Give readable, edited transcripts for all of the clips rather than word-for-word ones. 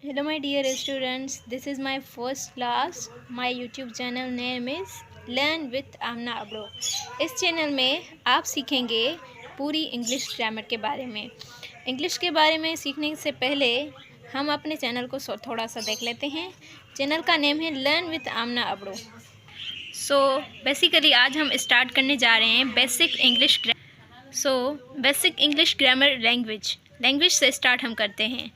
Hello my dear students, this is my first class. My YouTube channel name is Learn with Amna Abro. इस channel में आप सीखेंगे पूरी English grammar के बारे में। इंग्लिश के बारे में सीखने से पहले हम अपने चैनल को थोड़ा सा देख लेते हैं। चैनल का नेम है लर्न विथ आमना अब्रो। बेसिकली आज हम स्टार्ट करने जा रहे हैं बेसिक इंग्लिश ग्रामर लैंग्वेज से स्टार्ट हम करते हैं।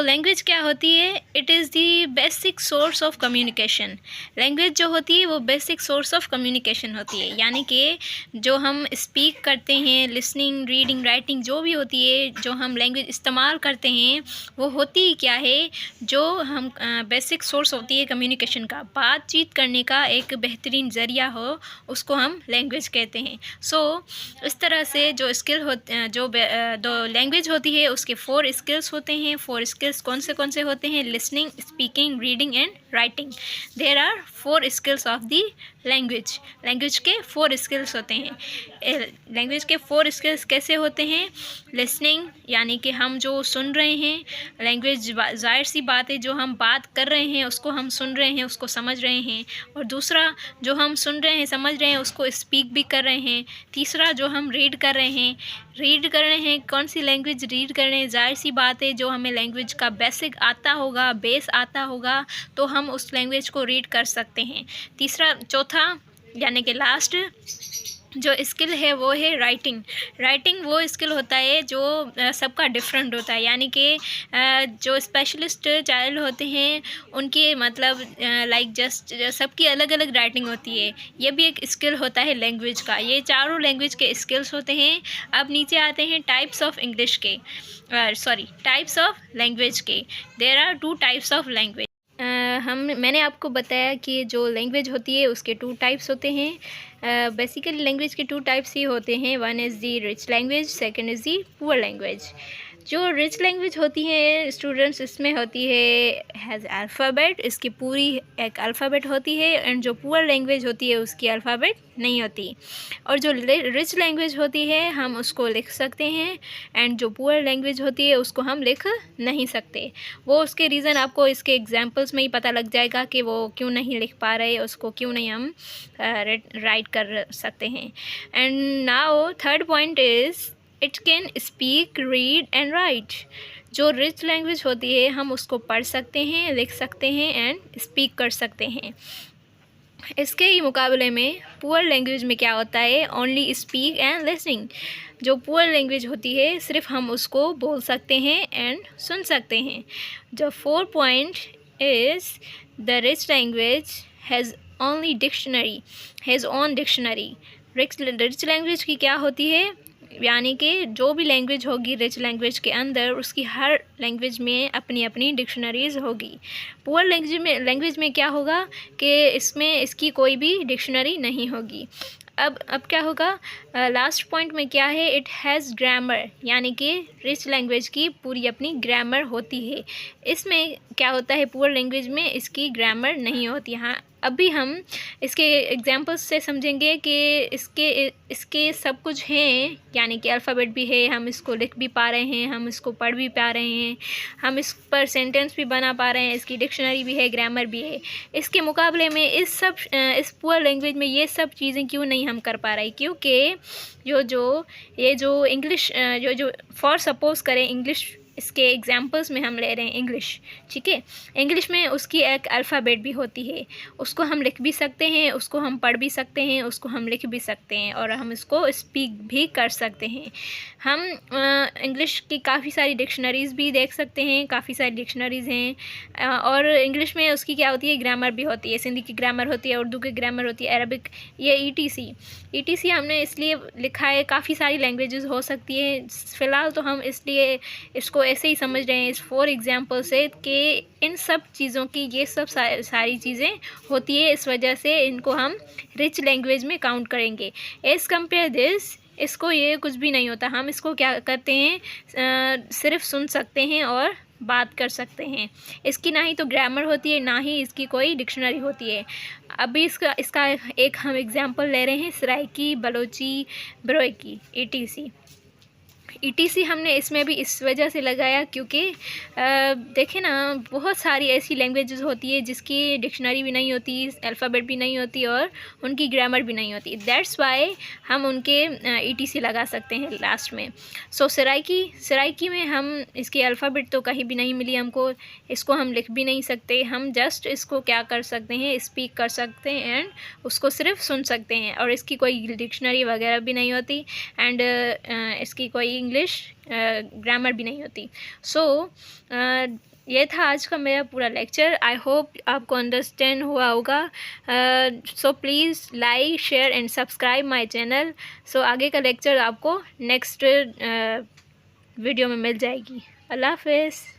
लैंग्वेज क्या होती है? It is the basic source of communication. Language जो होती है वो बेसिक सोर्स ऑफ कम्युनिकेशन होती है, यानी कि जो हम स्पीक करते हैं, लिसनिंग, रीडिंग, राइटिंग जो भी होती है, जो हम लैंग्वेज इस्तेमाल करते हैं वो होती ही क्या है? जो हम बेसिक सोर्स होती है कम्युनिकेशन का, बातचीत करने का एक बेहतरीन ज़रिया हो, उसको हम लैंग्वेज कहते हैं। इस तरह से जो स्किल होते जो लैंग्वेज होती है उसके 4 स्किल्स होते हैं। 4 स्किल्स कौन से होते हैं? Listening, speaking, reading and writing. There are 4 skills of the language के 4 स्किल्स होते हैं। लैंग्वेज के 4 स्किल्स कैसे होते हैं? लिसनिंग, यानी कि हम जो सुन रहे हैं, लैंग्वेज ज़ाहिर सी बात है, जो हम बात कर रहे हैं उसको हम सुन रहे हैं, उसको समझ रहे हैं। और दूसरा, जो हम सुन रहे हैं, समझ रहे हैं, उसको स्पीक भी कर रहे हैं। तीसरा, जो हम रीड कर रहे हैं, कौन सी लैंग्वेज रीड कर रहे हैं? ज़ाहिर सी बात है, जो हमें लैंग्वेज का बेसिक आता होगा, बेस आता होगा, तो हम उस लैंग्वेज को रीड कर सकते हैं। चौथा यानी कि लास्ट जो स्किल है वो है राइटिंग वो स्किल होता है जो सबका डिफरेंट होता है, यानी कि जो स्पेशलिस्ट चाइल्ड होते हैं उनकी मतलब लाइक जस्ट सबकी अलग अलग राइटिंग होती है। ये भी एक स्किल होता है लैंग्वेज का। ये चारों लैंग्वेज के स्किल्स होते हैं। अब नीचे आते हैं टाइप्स ऑफ लैंग्वेज के। There are 2 types of language. मैंने आपको बताया कि जो लैंग्वेज होती है उसके 2 टाइप्स होते हैं। बेसिकली लैंग्वेज के 2 टाइप्स ही होते हैं। One is the rich language, second is the poor language. जो रिच लैंग्वेज होती है स्टूडेंट्स, इसमें होती है हैज़ अल्फ़ाबेट, इसकी पूरी एक अल्फ़ाबेट होती है। एंड जो पुअर लैंग्वेज होती है उसकी अल्फ़ाबेट नहीं होती। और जो रिच लैंग्वेज होती है हम उसको लिख सकते हैं, एंड जो पुअर लैंग्वेज होती है उसको हम लिख नहीं सकते। वो उसके रीज़न आपको इसके एग्जांपल्स में ही पता लग जाएगा कि वो क्यों नहीं लिख पा रहे, उसको क्यों नहीं हम राइट कर सकते हैं। And now third point is it can speak, read and right. जो रिच लैंग्वेज होती है हम उसको पढ़ सकते हैं, लिख सकते हैं एंड स्पीक कर सकते हैं। इसके ही मुकाबले में पुअर लैंग्वेज में क्या होता है? Only speak and listening. जो पुअर लैंग्वेज होती है सिर्फ हम उसको बोल सकते हैं एंड सुन सकते हैं। जो 4 point is the rich language has only dictionary, has own dictionary. Rich language की क्या होती है? यानी कि जो भी लैंग्वेज होगी रिच लैंग्वेज के अंदर, उसकी हर लैंग्वेज में अपनी अपनी डिक्शनरीज़ होगी। पुअर लैंग्वेज में क्या होगा कि इसमें इसकी कोई भी डिक्शनरी नहीं होगी। अब क्या होगा? लास्ट पॉइंट में क्या है? इट हैज़ ग्रामर, यानी कि रिच लैंग्वेज की पूरी अपनी ग्रामर होती है। इसमें क्या होता है? पुअर लैंग्वेज में इसकी ग्रामर नहीं होती। हाँ, अभी हम इसके एग्जांपल्स से समझेंगे कि इसके सब कुछ हैं, यानी कि अल्फ़ाबेट भी है, हम इसको लिख भी पा रहे हैं, हम इसको पढ़ भी पा रहे हैं, हम इस पर सेंटेंस भी बना पा रहे हैं, इसकी डिक्शनरी भी है, ग्रामर भी है। इसके मुकाबले में इस पुअर लैंग्वेज में ये सब चीज़ें क्यों नहीं हम कर पा रहे? क्योंकि जो इंग्लिश जो फॉर सपोज़ करें इंग्लिश, इसके एग्जांपल्स में हम ले रहे हैं इंग्लिश, ठीक है। इंग्लिश में उसकी एक अल्फ़ाबेट भी होती है, उसको हम लिख भी सकते हैं, उसको हम पढ़ भी सकते हैं, उसको हम लिख भी सकते हैं, और हम इसको स्पीक भी कर सकते हैं। हम इंग्लिश की काफ़ी सारी डिक्शनरीज़ भी देख सकते हैं, काफ़ी सारी डिक्शनरीज़ हैं। और इंग्लिश में उसकी क्या होती है? ग्रामर भी होती है। सिंधी की ग्रामर होती है, उर्दू की ग्रामर होती है, अरबिक, ये ETC हमने इसलिए लिखा है। काफ़ी सारी लैंग्वेजेस हो सकती है। फ़िलहाल तो हम इसलिए इसको ऐसे ही समझ रहे हैं इस 4 एग्जाम्पल से कि इन सब चीज़ों की ये सब सारी चीज़ें होती है, इस वजह से इनको हम रिच लैंग्वेज में काउंट करेंगे। एज़ कम्पेयर दिस, इसको ये कुछ भी नहीं होता। हम इसको क्या करते हैं? सिर्फ सुन सकते हैं और बात कर सकते हैं। इसकी ना ही तो ग्रामर होती है, ना ही इसकी कोई डिक्शनरी होती है। अभी इसका एक हम एग्जांपल ले रहे हैं, सराइकी, बलोची, बरोइकी, ETC। ETC हमने इसमें भी इस वजह से लगाया क्योंकि देखें ना, बहुत सारी ऐसी लैंग्वेजेस होती है जिसकी डिक्शनरी भी नहीं होती, अल्फ़ाबेट भी नहीं होती और उनकी ग्रामर भी नहीं होती। दैट्स वाई हम उनके ETC लगा सकते हैं लास्ट में। सो सराइकी में हम इसके अल्फ़ाबेट तो कहीं भी नहीं मिली हमको, इसको हम लिख भी नहीं सकते। हम जस्ट इसको क्या कर सकते हैं, स्पीक कर सकते हैं एंड उसको सिर्फ सुन सकते हैं, और इसकी कोई डिक्शनरी वगैरह भी नहीं होती एंड इसकी कोई इंग्लिश ग्रामर भी नहीं होती। सो ये था आज का मेरा पूरा लेक्चर। आई होप आपको अंडरस्टैंड हुआ होगा। So please like, share and subscribe my channel. So आगे का लेक्चर आपको नेक्स्ट वीडियो में मिल जाएगी। अल्लाह हाफ़िज़।